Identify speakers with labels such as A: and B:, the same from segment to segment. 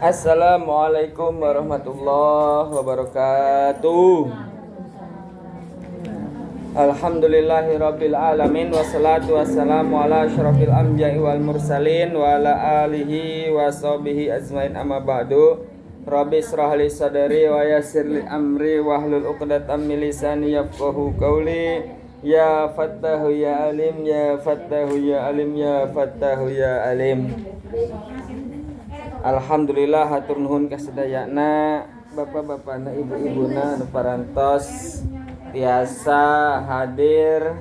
A: Assalamualaikum warahmatullahi wabarakatuh. Alhamdulillahirabbil alamin wassalatu wassalamu ala asyrafil anbiya'i wal mursalin wa ala alihi wa sahbihi ajmain amma ba'du. Rabbi israh li sadri wa yassir li amri wahlul 'uqdatam min lisani yafqahu qawli. Ya Fattahu ya Alim, ya Fattahu ya Alim, ya Fattahu ya Alim. Alhamdulillah hatur nuhun kasadayana bapak-bapakna ibu-ibuna nu parantos tiasa hadir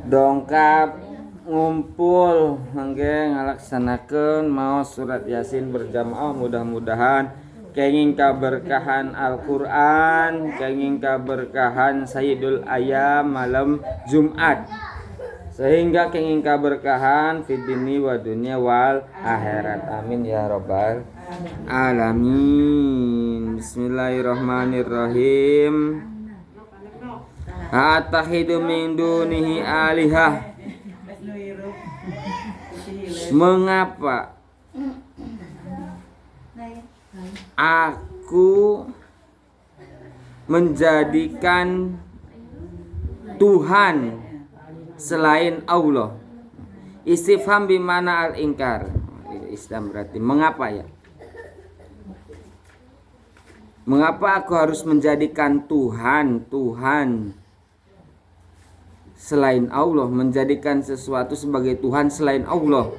A: dongkap ngumpul hangge ngalaksanakeun maos surat Yasin berjamaah. Mudah-mudahan kenging kaberkahan Al-Qur'an, kenging kaberkahan Sayyidul Ayam malam Jumat, sehingga kenging kaberkahan fid dini wa dunya wal akhirat. Amin ya rabbal alamin. Bismillahirrahmanirrahim. Atahidu min dunihi alihah. Mengapa aku menjadikan Tuhan selain Allah? Istifham bimana al-ingkar. Islam berarti mengapa ya? Mengapa aku harus menjadikan Tuhan selain Allah, menjadikan sesuatu sebagai Tuhan selain Allah?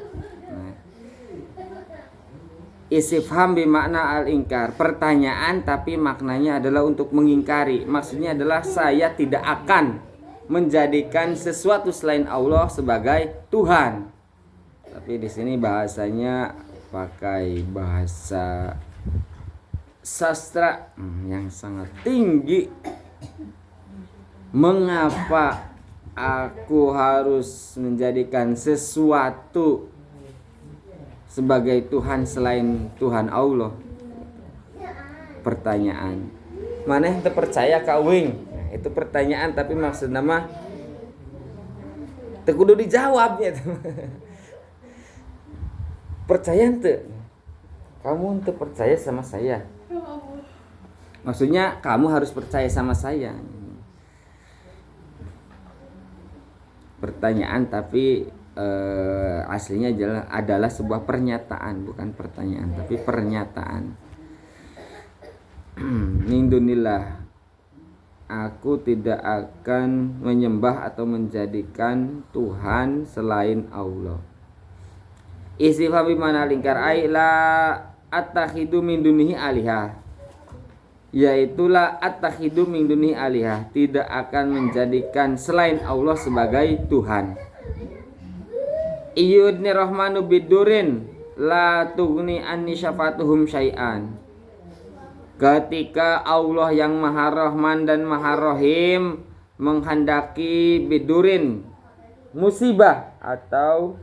A: Istifham bimakna al-ingkar, pertanyaan tapi maknanya adalah untuk mengingkari. Maksudnya adalah saya tidak akan menjadikan sesuatu selain Allah sebagai Tuhan. Tapi di sini bahasanya pakai bahasa sastra yang sangat tinggi. Mengapa aku harus menjadikan sesuatu sebagai Tuhan selain Tuhan Allah? Pertanyaan. Mana yang terpercaya kawing? Itu pertanyaan tapi maksud nama teu kudu dijawab ya. Percaya ente? Kamu ente percaya sama saya? Maksudnya kamu harus percaya sama saya. Pertanyaan tapi aslinya adalah sebuah pernyataan, bukan pertanyaan tapi pernyataan. Min dunillah, aku tidak akan menyembah atau menjadikan Tuhan selain Allah. Istifham bimana lingkar ai la attakhidu min dunihi alihah, yaitulah attakhidu min dunihi alihah, tidak akan menjadikan selain Allah sebagai Tuhan. Iyudni rahmanu bidurin la tughni anni syafatuhum syai'an. Ketika Allah yang Maha Rahman dan Maha Rahim menghendaki bidurin, musibah atau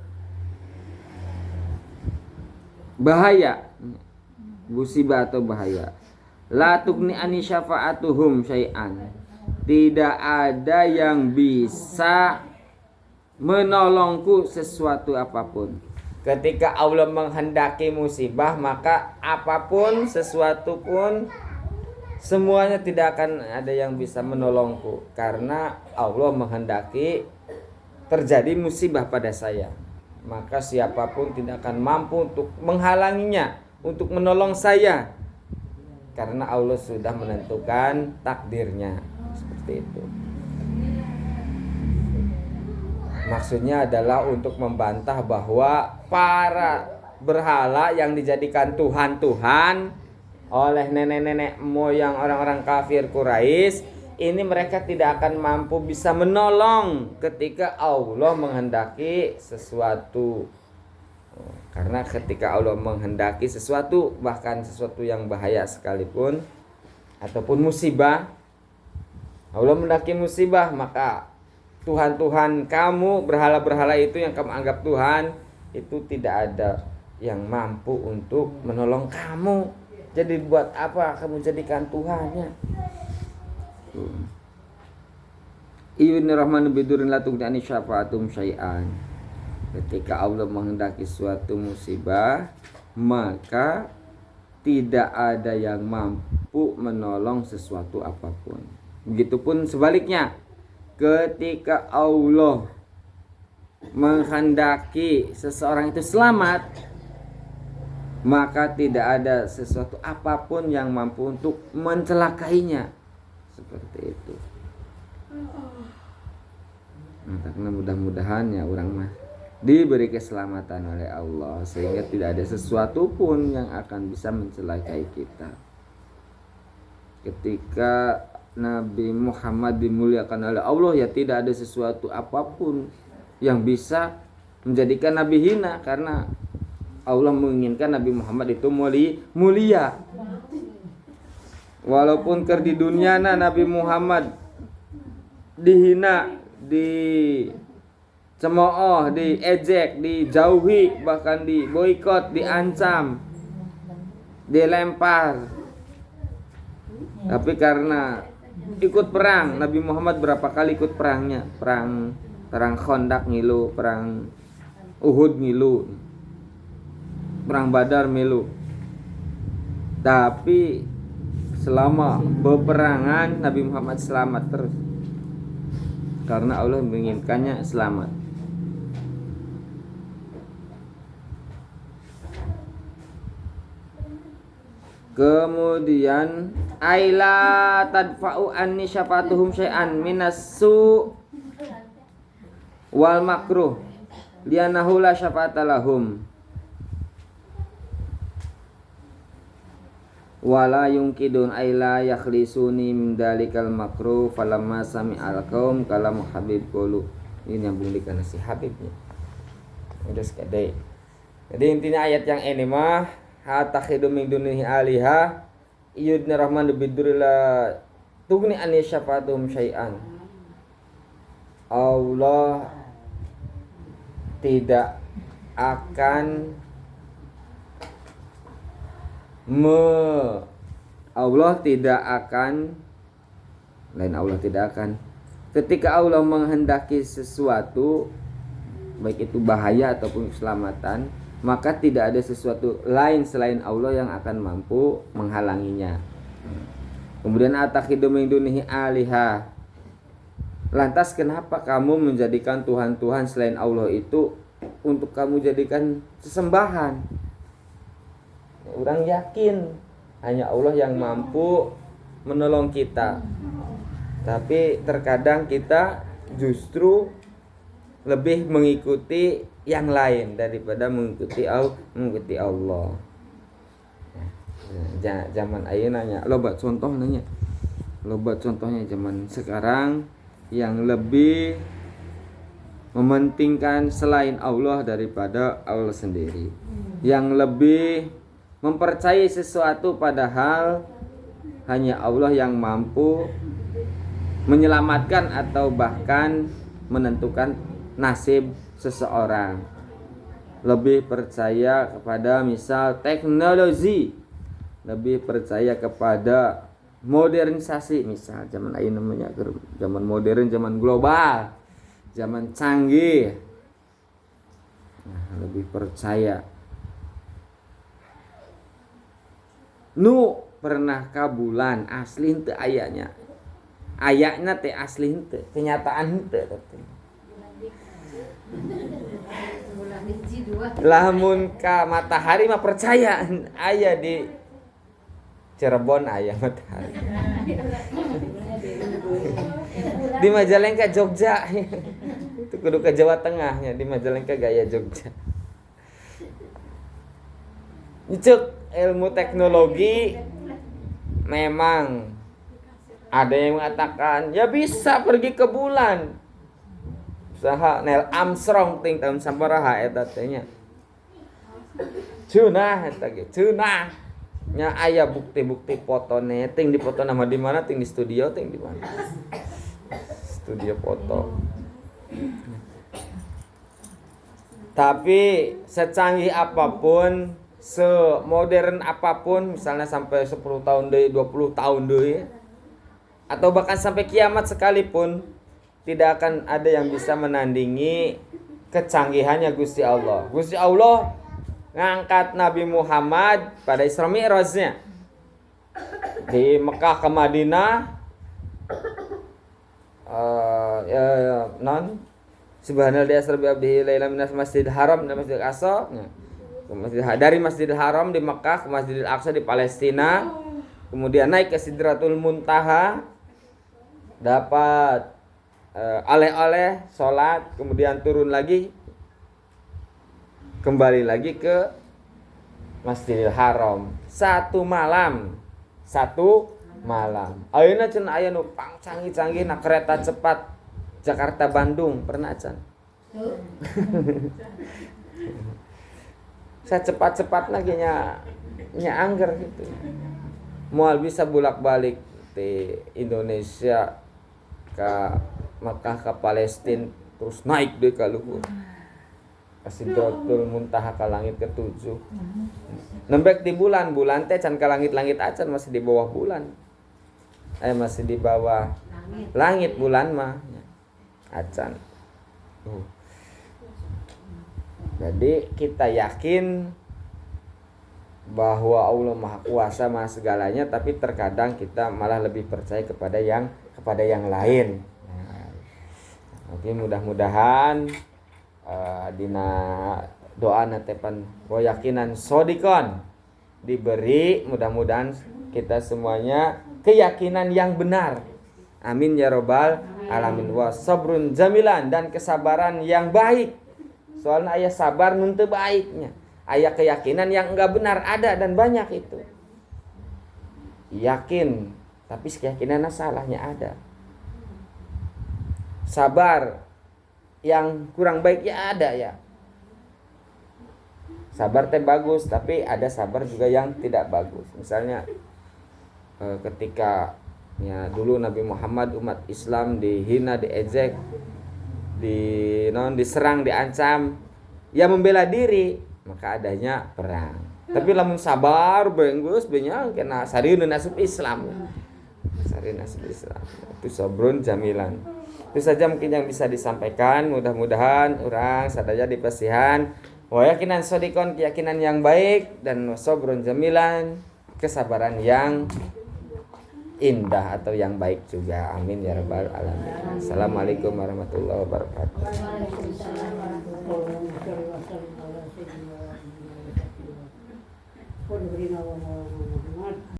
A: bahaya, musibah atau bahaya, la tughni anni syafa'atuhum syai'an, tidak ada yang bisa menolongku sesuatu apapun. Ketika Allah menghendaki musibah, maka apapun, sesuatu pun, semuanya tidak akan ada yang bisa menolongku, karena Allah menghendaki terjadi musibah pada saya. Maka siapapun tidak akan mampu untuk menghalanginya, untuk menolong saya, karena Allah sudah menentukan takdirnya. Seperti itu. Maksudnya adalah untuk membantah bahwa para berhala yang dijadikan Tuhan-Tuhan oleh nenek-nenek moyang orang-orang kafir Quraisy, ini mereka tidak akan mampu bisa menolong ketika Allah menghendaki sesuatu. Karena ketika Allah menghendaki sesuatu, bahkan sesuatu yang bahaya sekalipun ataupun musibah, Allah menghendaki musibah, maka Tuhan-Tuhan kamu, berhala-berhala itu yang kamu anggap Tuhan, itu tidak ada yang mampu untuk menolong kamu. Jadi buat apa kamu jadikan Tuhannya? Iyun rahmanu bidurin la tughni syafa'atum syai'an. Ketika Allah menghendaki suatu musibah, maka tidak ada yang mampu menolong sesuatu apapun. Begitupun sebaliknya, ketika Allah menghendaki seseorang itu selamat, maka tidak ada sesuatu apapun yang mampu untuk mencelakainya. Seperti itu. Nah, karena mudah-mudahan ya orang mah diberi keselamatan oleh Allah, sehingga tidak ada sesuatu pun yang akan bisa mencelakai kita. Ketika Nabi Muhammad dimuliakan oleh Allah, ya tidak ada sesuatu apapun yang bisa menjadikan Nabi hina, karena Allah menginginkan Nabi Muhammad itu mulia. Walaupun di dunia Nabi Muhammad dihina, dicemooh, diejek, dijauhi, bahkan diboikot, diancam, dilempar. Tapi karena ikut perang, Nabi Muhammad berapa kali ikut perangnya? Perang Khandaq ngilu, perang Uhud ngilu, perang Badar ngilu. Tapi selama beperangan Nabi Muhammad selamat terus, karena Allah menginginkannya selamat. Kemudian aila tadfa'u anni syafatuhum syai'an minas su wal makruh lianahu la syafa'ata lahum wala yungkidun aila yakhlisuni min dalikal makruh falamma sami'al qaum kalam habib qulu. Ini nyambung dengan si Habibnya. Udah sekadai. Jadi intinya ayat yang ini mah hatakhidu min dunihi aliha yudni rahman bidurila tugni ani syafa'atuhum syai'an. Allah tidak akan ketika Allah menghendaki sesuatu, baik itu bahaya ataupun keselamatan, maka tidak ada sesuatu lain selain Allah yang akan mampu menghalanginya. Kemudian atakhidu min dunihi aliha. Lantas kenapa kamu menjadikan Tuhan-Tuhan selain Allah itu untuk kamu jadikan sesembahan? Orang yakin hanya Allah yang mampu menolong kita. Tapi terkadang kita justru lebih mengikuti yang lain daripada mengikuti Allah. Zaman ayeuna nanya, loba contohnya zaman sekarang yang lebih mementingkan selain Allah daripada Allah sendiri, yang lebih mempercayai sesuatu padahal hanya Allah yang mampu menyelamatkan atau bahkan menentukan nasib seseorang. Lebih percaya kepada misal teknologi, lebih percaya kepada modernisasi, misal zaman ini namanya zaman modern, zaman global, zaman canggih. Nah, lebih percaya. Nu pernah ka bulan asli henteu ayanya. Ayana teh asli henteu, kenyataan henteu teh. Lamun ka matahari mah percaya aya di Cirebon aya matahari. Di Majalengka Jogja. Itu kudu ke Jawa Tengahnya, di Majalengka gaya Jogja. Cek ilmu teknologi memang ada yang mengatakan ya bisa pergi ke bulan. Usaha Neil Armstrong ting tahun sabaraha eta teh nya. Cenah eta ge, cenah. Nya aya bukti-bukti fotone ting di foto nama di mana, ting di studio, ting di mana. Studio foto. Tapi secanggih apapun, semodern apapun, misalnya sampai 10 tahun deui, 20 tahun deui, atau bahkan sampai kiamat sekalipun, tidak akan ada yang bisa menandingi kecanggihannya Gusti Allah. Gusti Allah ngangkat Nabi Muhammad pada Isra Mi'rajnya di Mekah ke Madinah. Subhanallah asra bi abdihi lailan minal masjidil haram ila masjidil aqsa. Dari Masjidil Haram di Mekah ke Masjidil Aqsa di Palestina, kemudian naik ke Sidratul Muntaha, dapat oleh-oleh, sholat, kemudian turun lagi, kembali lagi ke Masjidil Haram. Satu malam. Ayeuna cenah aya nu canggih-canggih na kereta cepat Jakarta Bandung, pernah can? Saya cepat-cepat lagi nya angger gitu. Moal bisa bolak-balik di Indonesia ke Makkah ke Palestina terus naik deui ka luhur. Ka Sidratul Muntaha ka langit ke-7. Nembek di bulan teh can ka langit-langit acan, masih di bawah bulan. Masih di bawah langit bulan mah acan. Jadi kita yakin bahwa Allah Maha Kuasa Maha segalanya, tapi terkadang kita malah lebih percaya kepada yang lain. Oke, mudah-mudahan dina doa natepan yakinan sodikon diberi, mudah-mudahan kita semuanya keyakinan yang benar. Amin ya robbal alamin. Wa sabrun jamilan, dan kesabaran yang baik. Soalnya ayah sabar nun teu baiknya. Ayah keyakinan yang enggak benar ada dan banyak itu. Yakin tapi keyakinannya salahnya ada. Sabar yang kurang baik ya ada ya. Sabar teh bagus, tapi ada sabar juga yang tidak bagus. Misalnya ketika ya dulu Nabi Muhammad umat Islam dihina, diejek, diserang, diancam, ya membela diri, maka adanya perang. Tapi lamun sabar beenggeus benyang kena sarieun nasib Islam. Sarieun nasib Islam. Itu sabrun jamilan. Itu saja mungkin yang bisa disampaikan. Mudah-mudahan orang sadaya dipasihan wa yakinan sodikon, keyakinan yang baik, dan sabrun jamilan, kesabaran yang indah atau yang baik juga. Amin ya rabbal alamin. Assalamualaikum warahmatullahi wabarakatuh.
B: Waalaikumsalam warahmatullahi wabarakatuh.